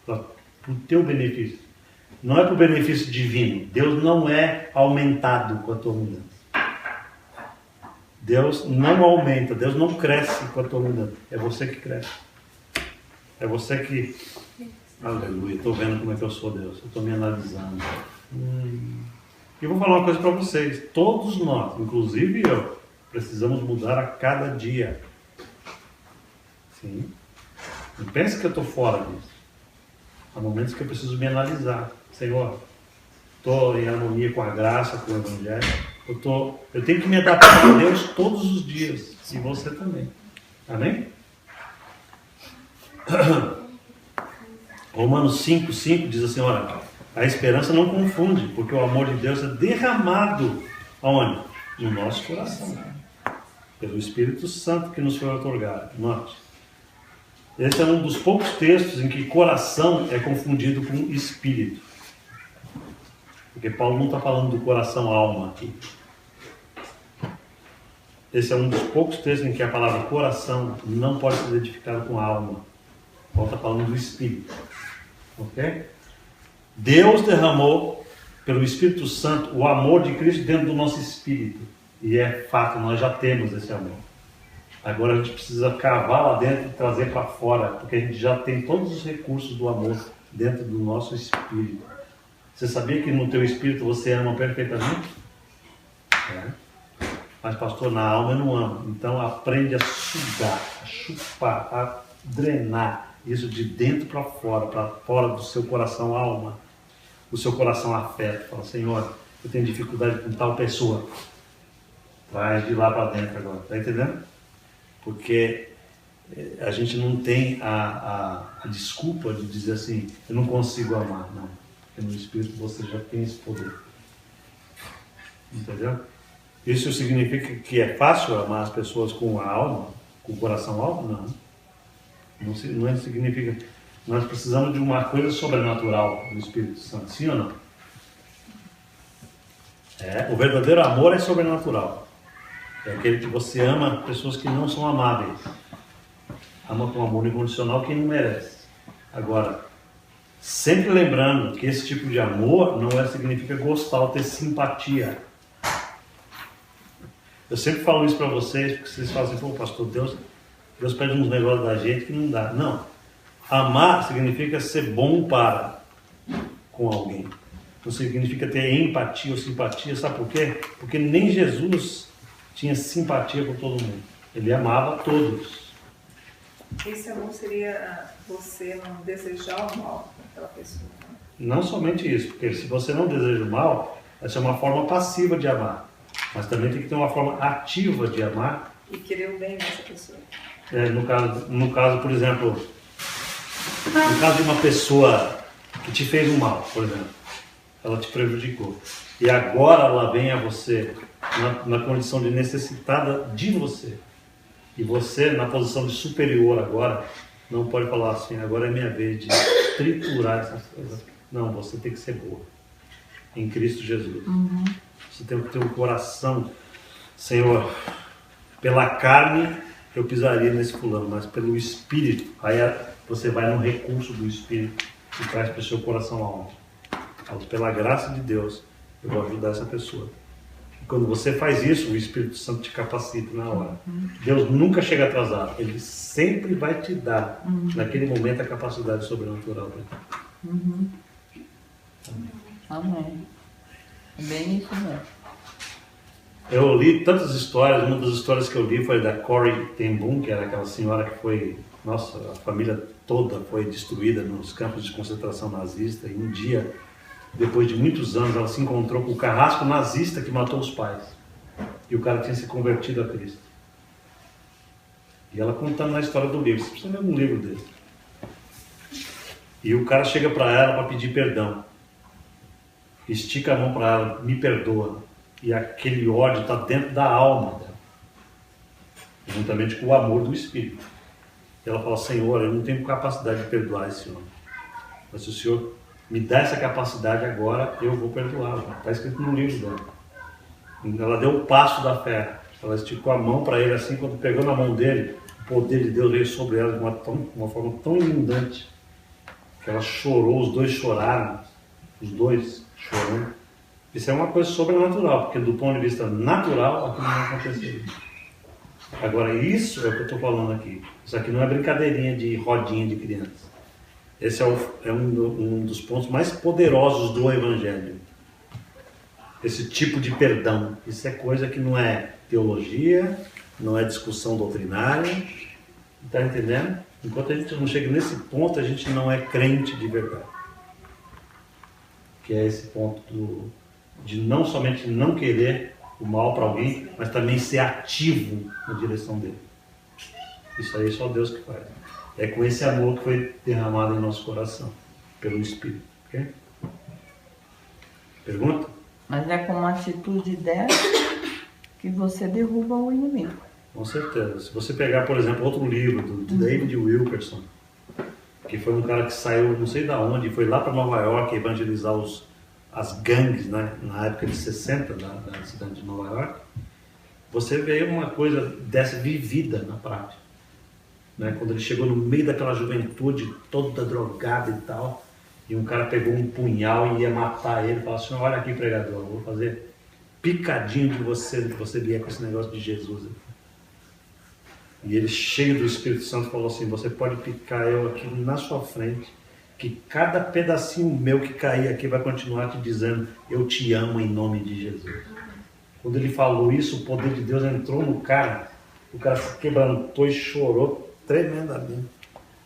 Para o teu benefício. Não é para o benefício divino. Deus não é aumentado com a tua mudança. Deus não aumenta. Deus não cresce com a tua mudança. É você que cresce. É você que... Aleluia. Estou vendo como é que eu sou, Deus. Eu estou me analisando. E eu vou falar uma coisa para vocês. Todos nós, inclusive eu, precisamos mudar a cada dia. Sim. Não pense que eu estou fora disso. Há momentos que eu preciso me analisar. Senhor, estou em harmonia com a graça, com o Evangelho. Eu tenho que me adaptar a Deus todos os dias. E você também. Amém? Romanos 5,5 diz assim, olha, a esperança não confunde, porque o amor de Deus é derramado aonde? No nosso coração. Pelo Espírito Santo que nos foi otorgado. Note. Esse é um dos poucos textos em que coração é confundido com espírito. Porque Paulo não está falando do coração-alma aqui. esse é um dos poucos textos em que a palavra coração não pode ser identificada com alma. Paulo está falando do Espírito. Ok? Deus derramou pelo Espírito Santo o amor de Cristo dentro do nosso espírito. E é fato, nós já temos esse amor. Agora a gente precisa cavar lá dentro e trazer para fora, porque a gente já tem todos os recursos do amor dentro do nosso espírito. Você sabia que no teu espírito você ama perfeitamente? É. Mas pastor, na alma eu não amo. Então aprende a sugar, a chupar, a drenar isso de dentro para fora do seu coração, alma, do seu coração afeto. Fala, Senhor, eu tenho dificuldade com tal pessoa. Traz de lá para dentro agora, tá entendendo? Porque a gente não tem a desculpa de dizer assim, eu não consigo amar. Não, porque no Espírito você já tem esse poder. Entendeu? Isso significa que é fácil amar as pessoas com a alma, com o coração alto? Não. Não significa. Nós precisamos de uma coisa sobrenatural do Espírito Santo, sim ou não? O verdadeiro amor é sobrenatural. É aquele que você ama pessoas que não são amáveis. Ama com amor incondicional quem não merece. Agora, sempre lembrando que esse tipo de amor não significa gostar ou ter simpatia. Eu sempre falo isso para vocês, porque vocês falam assim, pô, pastor, Deus pede uns negócios da gente que não dá. Não. Amar significa ser bom para com alguém. Não significa ter empatia ou simpatia. Sabe por quê? Porque nem Jesus tinha simpatia por todo mundo. Ele amava todos. Esse amor seria você não desejar o mal daquela pessoa. Não somente isso, porque se você não deseja o mal, essa é uma forma passiva de amar. Mas também tem que ter uma forma ativa de amar. E querer o bem dessa pessoa. No caso, por exemplo, no caso de uma pessoa que te fez um mal, por exemplo, ela te prejudicou. E agora ela vem a você na condição de necessitada de você. E você, na posição de superior agora, não pode falar assim, agora é minha vez de triturar essas coisas. Não, você tem que ser boa. Em Cristo Jesus. Uhum. Você tem que ter um coração, Senhor, pela carne eu pisaria nesse fulano, mas pelo Espírito. Aí você vai no recurso do Espírito e traz para o seu coração aonde? Pela graça de Deus, eu vou ajudar essa pessoa. E quando você faz isso, o Espírito Santo te capacita na hora. Deus nunca chega atrasado. Ele sempre vai te dar, naquele momento, a capacidade sobrenatural dele. Amém. É bem isso mesmo. Eu li tantas histórias. Uma das histórias que eu li foi da Corrie ten Boom, que era aquela senhora que foi... Nossa, a família toda foi destruída nos campos de concentração nazista. E um dia, depois de muitos anos, ela se encontrou com o carrasco nazista que matou os pais. E o cara tinha se convertido a Cristo. E ela contando na história do livro. Você precisa ler um livro dele. E o cara chega para ela para pedir perdão. Estica a mão para ela, me perdoa. E aquele ódio está dentro da alma dela. Juntamente com o amor do Espírito. E ela fala, Senhor, eu não tenho capacidade de perdoar esse homem. Mas se o Senhor me dá essa capacidade agora, eu vou perdoá-lo. Está escrito no livro dela. Ela deu o passo da fé. Ela esticou a mão para ele assim, quando pegou na mão dele, o poder de Deus veio sobre ela de uma forma tão inundante que ela chorou, os dois choraram. Os dois chorando. Isso é uma coisa sobrenatural, porque do ponto de vista natural, aquilo não aconteceu. Agora, isso é o que eu estou falando aqui. Isso aqui não é brincadeirinha de rodinha de criança. Esse é um dos pontos mais poderosos do Evangelho. Esse tipo de perdão. Isso é coisa que não é teologia, não é discussão doutrinária. Está entendendo? Enquanto a gente não chega nesse ponto, a gente não é crente de verdade. Que é esse ponto de não somente não querer o mal para alguém, mas também ser ativo na direção dele. Isso aí é só Deus que faz. É com esse amor que foi derramado em nosso coração, pelo Espírito. Okay? Pergunta? Mas é com uma atitude dessa que você derruba o inimigo. Com certeza. Se você pegar, por exemplo, outro livro do David Wilkerson, que foi um cara que saiu não sei de onde, foi lá para Nova York evangelizar as gangues, né, na época de 60 da cidade de Nova York. você vê uma coisa dessa vivida na prática. Né? Quando ele chegou no meio daquela juventude toda drogada e tal, e um cara pegou um punhal e ia matar ele, falou assim, olha aqui, pregador, eu vou fazer picadinho de você vier com esse negócio de Jesus. E ele, cheio do Espírito Santo, falou assim, você pode picar eu aqui na sua frente, que cada pedacinho meu que cair aqui vai continuar te dizendo, eu te amo em nome de Jesus. Quando ele falou isso, o poder de Deus entrou no cara, o cara se quebrantou e chorou tremendamente.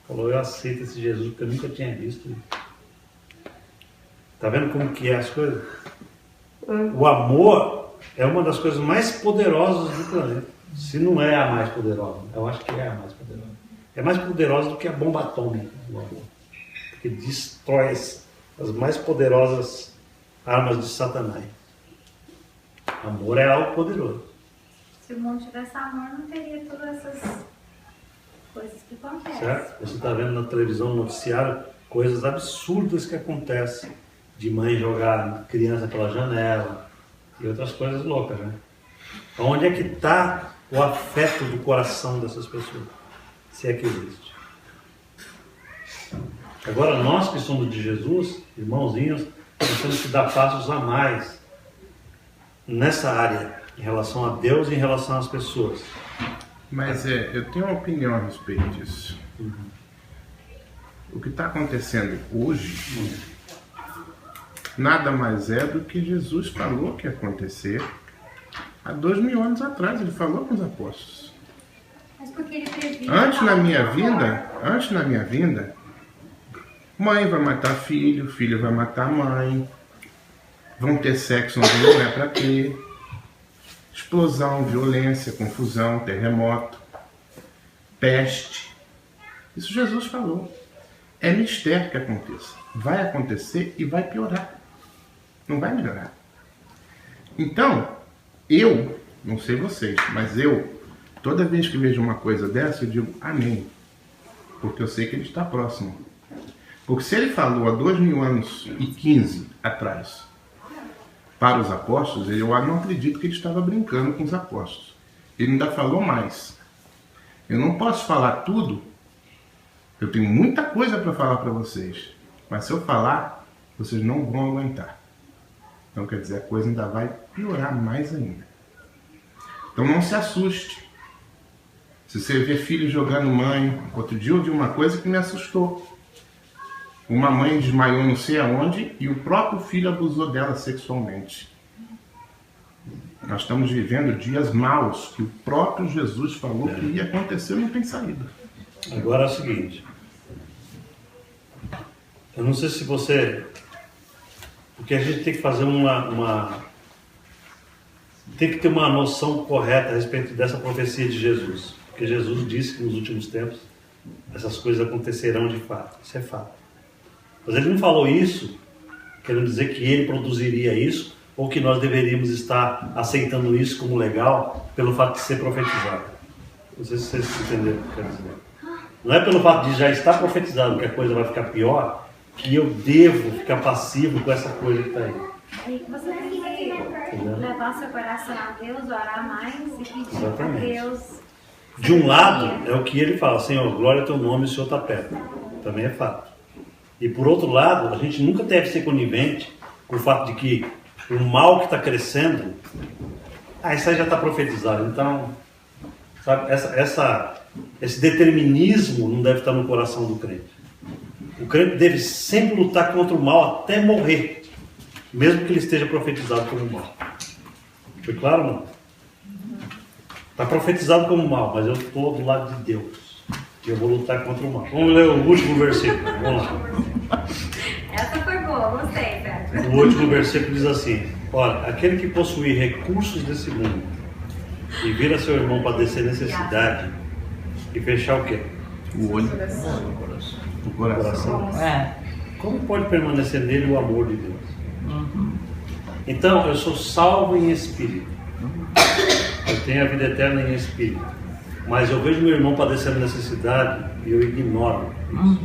Falou, eu aceito esse Jesus, porque eu nunca tinha visto isso. Tá vendo como que é as coisas? O amor é uma das coisas mais poderosas do planeta. Se não é a mais poderosa, eu acho que é a mais poderosa. É mais poderosa do que a bomba atômica, o amor. Porque destrói as mais poderosas armas de Satanás. Amor é algo poderoso. Se o mundo tivesse amor, não teria todas essas coisas que acontecem. Certo? Você está vendo na televisão, no noticiário, coisas absurdas que acontecem. De mãe jogar criança pela janela e outras coisas loucas, né? Onde é que está o afeto do coração dessas pessoas? Se é que existe. Agora, nós que somos de Jesus, irmãozinhos, nós temos que dar passos a mais nessa área, em relação a Deus e em relação às pessoas. Mas eu tenho uma opinião a respeito disso. O que está acontecendo hoje nada mais é do que Jesus falou que ia acontecer há 2000 anos atrás. Ele falou com os apóstolos. Mas porque ele previa... Antes na minha vinda, mãe vai matar filho, filho vai matar mãe, vão ter sexo onde não é para ter, explosão, violência, confusão, terremoto, peste. Isso Jesus falou. É mistério que aconteça. Vai acontecer e vai piorar. Não vai melhorar. Então, eu, não sei vocês, mas eu, toda vez que vejo uma coisa dessa, eu digo amém. Porque eu sei que ele está próximo. Porque se ele falou há 2000 anos e 15 atrás para os apóstolos, eu não acredito que ele estava brincando com os apóstolos. Ele ainda falou mais. Eu não posso falar tudo. Eu tenho muita coisa para falar para vocês. Mas se eu falar, vocês não vão aguentar. Então, quer dizer, a coisa ainda vai piorar mais ainda. Então, não se assuste. Se você vê filho jogando mãe... Outro dia eu vi uma coisa que me assustou. Uma mãe desmaiou não sei aonde e o próprio filho abusou dela sexualmente. Nós estamos vivendo dias maus que o próprio Jesus falou que ia acontecer e não tem saída. Agora é o seguinte. Eu não sei se você... Porque a gente tem que fazer tem que ter uma noção correta a respeito dessa profecia de Jesus. Porque Jesus disse que nos últimos tempos essas coisas acontecerão de fato. Isso é fato. Mas ele não falou isso querendo dizer que ele produziria isso ou que nós deveríamos estar aceitando isso como legal pelo fato de ser profetizado. Não sei se vocês entenderam o que eu quero dizer. Não é pelo fato de já estar profetizado que a coisa vai ficar pior que eu devo ficar passivo com essa coisa que está aí. Aí você tem que levar seu coração a Deus, orar mais e pedir para Exatamente. Deus. De um lado, é o que ele fala, Senhor, glória ao teu nome, o Senhor está perto. Também é fato. E por outro lado, a gente nunca deve ser conivente com o fato de que o mal que está crescendo, isso aí já está profetizado. Então, sabe, esse determinismo não deve estar no coração do crente. O crente deve sempre lutar contra o mal até morrer, mesmo que ele esteja profetizado como mal. Foi claro, não? Está profetizado como mal, mas eu estou do lado de Deus. E eu vou lutar contra o mal. Vamos ler o último versículo. Vamos lá. Essa foi boa, gostei, Pedro. O último versículo diz assim: olha, aquele que possuir recursos desse mundo e vir a seu irmão padecer necessidade e fechar o quê? O olho, o coração. Como pode permanecer nele o amor de Deus? Então, eu sou salvo em espírito. Eu tenho a vida eterna em espírito. Mas eu vejo meu irmão padecendo necessidade e eu ignoro isso.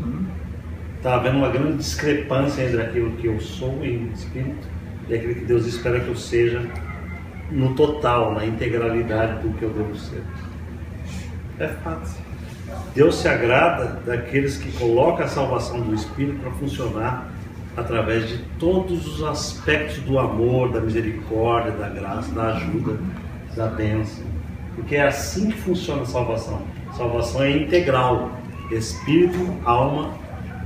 Está havendo uma grande discrepância entre aquilo que eu sou em espírito e aquilo que Deus espera que eu seja no total, na integralidade do que eu devo ser. É fácil. Deus se agrada daqueles que colocam a salvação do Espírito para funcionar através de todos os aspectos do amor, da misericórdia, da graça, da ajuda, da bênção. Porque é assim que funciona a salvação. Salvação é integral. Espírito, alma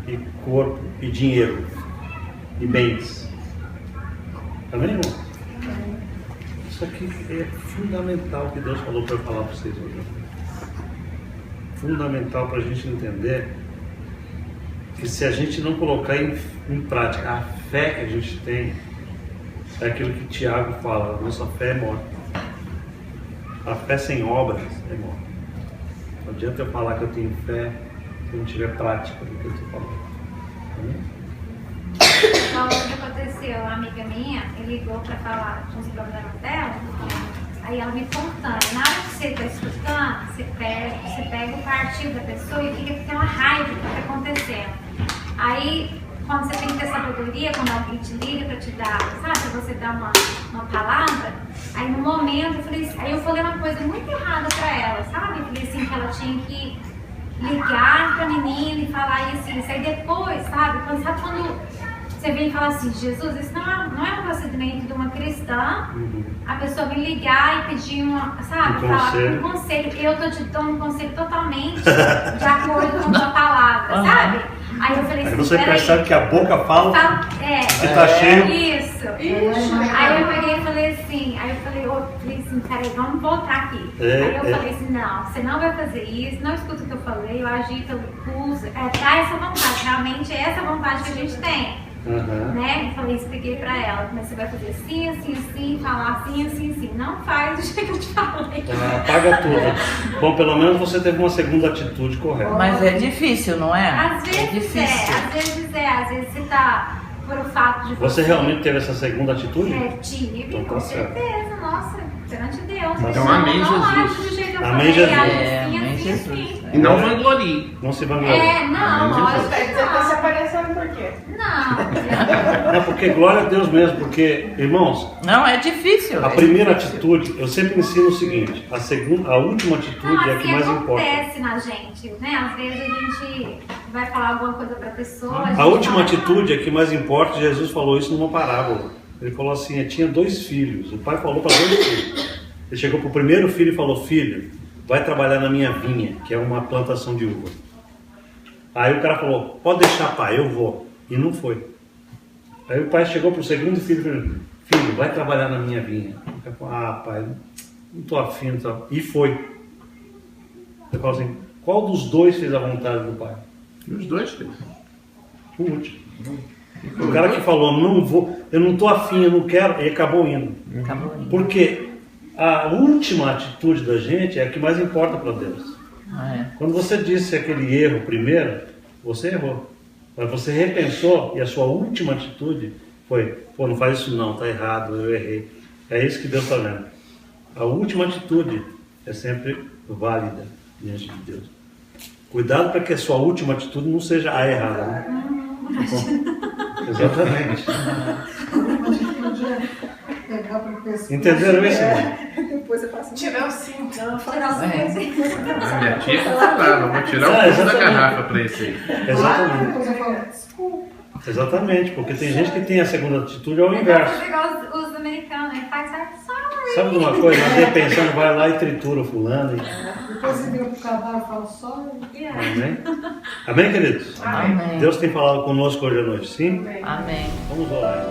e corpo e dinheiro e bens. Amém, irmão? Isso aqui é fundamental que Deus falou para eu falar para vocês hoje. Fundamental para a gente entender que se a gente não colocar em prática a fé que a gente tem, é aquilo que Tiago fala, a nossa fé é morta. A fé sem obras é morta. Não adianta eu falar que eu tenho fé se eu não tiver prática do que eu estou falando. Então, o que aconteceu, uma amiga minha me ligou para falar de uns problemas dela, aí ela me contando. Na hora que você está escutando, você pega o partido da pessoa e fica com aquela raiva do que está acontecendo. Aí, quando você tem que ter sabedoria, quando alguém te liga para te dar, sabe, para você dar uma palavra, aí no momento eu falei assim, aí eu falei uma coisa muito errada para ela, sabe? Eu falei assim que ela tinha que ligar pra menina e falar isso, isso. Aí depois, sabe quando você vem e fala assim, Jesus, isso não é um procedimento de uma cristã, a pessoa vem ligar e pedir falar um conselho, eu tô te dando um conselho totalmente de acordo com a tua palavra, sabe? Aí eu falei assim, aí você percebe que a boca fala que tá cheio. Isso. Aí eu peguei e falei assim, peraí, vamos voltar aqui. Aí eu falei assim, não, você não vai fazer isso, não escuta o que eu falei, eu agi pelo curso, dá essa vontade, realmente é essa vontade que a gente tem. Né? Eu falei, expliquei pra ela, mas você vai fazer assim, assim, assim, falar assim, assim, assim. Não faz do jeito que eu te falei. Apaga tudo. Bom, pelo menos você teve uma segunda atitude correta. Mas é difícil, não é? Às vezes é difícil. Às vezes você tá por o fato de Você realmente teve essa segunda atitude? Tive, Então, com tá certo. certeza, nossa, perante Deus. Então, amém, não Jesus. age do jeito que eu Amém, falei, Jesus. age Amém, assim, Jesus. assim. E não vanglorie. Não se vangloria. Não, lógico. Você tá se aparecendo por quê? Não. Não, porque glória a Deus mesmo, porque, irmãos, Não, é difícil. a primeira atitude, eu sempre ensino o seguinte, a última atitude é a que mais importa. Acontece na gente, né? Às vezes a gente vai falar alguma coisa pra pessoa. A última atitude é a que mais importa. Jesus falou isso numa parábola. Ele falou assim, tinha 2 filhos. O pai falou para 2 filhos. Ele chegou para o primeiro filho e falou, filho, vai trabalhar na minha vinha, que é uma plantação de uva. Aí o cara falou, pode deixar, pai, eu vou. E não foi. Aí o pai chegou para o segundo filho e falou, filho, vai trabalhar na minha vinha. O cara falou, pai, não estou afim. E foi. Ele falou assim, qual dos 2 fez a vontade do pai? E os 2 fez. O último. O cara que falou, não vou, eu não estou afim, eu não quero, ele acabou indo. Acabou indo. Porque a última atitude da gente é a que mais importa para Deus. Quando você disse aquele erro primeiro, você errou. Mas você repensou e a sua última atitude foi, não faz isso não, tá errado, eu errei. É isso que Deus está vendo. A última atitude é sempre válida diante de Deus. Cuidado para que a sua última atitude não seja a errada. Né? Exatamente. Entenderam isso? Depois eu faço tirar o cinto. A minha tia falava, vou tirar o fundo da garrafa para esse aí. Exatamente. Exatamente, porque tem gente que tem a segunda atitude ao inverso. Igual os americanos, né? Faz sorry. Sabe de uma coisa? Andei pensando, vai lá e tritura fulano. Depois você vira pro cavalo e fala só. Amém? Amém, queridos? Amém. Deus tem falado conosco hoje à noite, sim? Amém. Vamos orar.